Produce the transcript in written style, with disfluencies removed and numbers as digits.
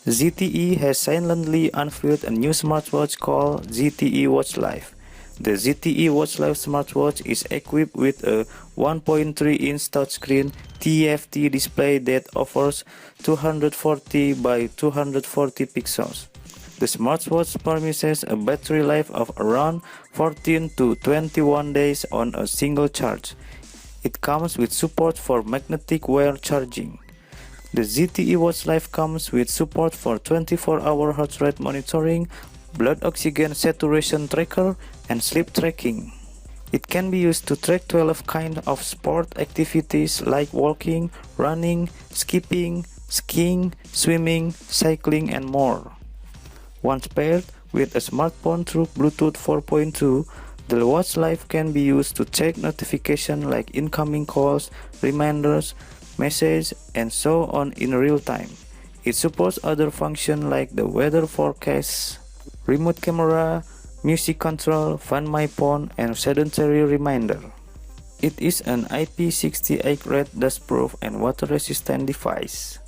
ZTE has silently unveiled a new smartwatch called ZTE Watch Live. The ZTE Watch Live smartwatch is equipped with a 1.3-inch touchscreen TFT display that offers 240 by 240 pixels. The smartwatch promises a battery life of around 14 to 21 days on a single charge. It comes with support for magnetic wire charging. The ZTE Watch Live comes with support for 24-hour heart rate monitoring, blood oxygen saturation tracker, and sleep tracking. It can be used to track 12 kinds of sport activities like walking, running, skipping, skiing, swimming, cycling, and more. Once paired with a smartphone through Bluetooth 4.2, the Watch Live can be used to check notifications like incoming calls, reminders, messages, and so on in real time. It supports other functions like the weather forecast, remote camera, music control, Find My Phone, and sedentary reminder. It is an IP68 rated dustproof and water-resistant device.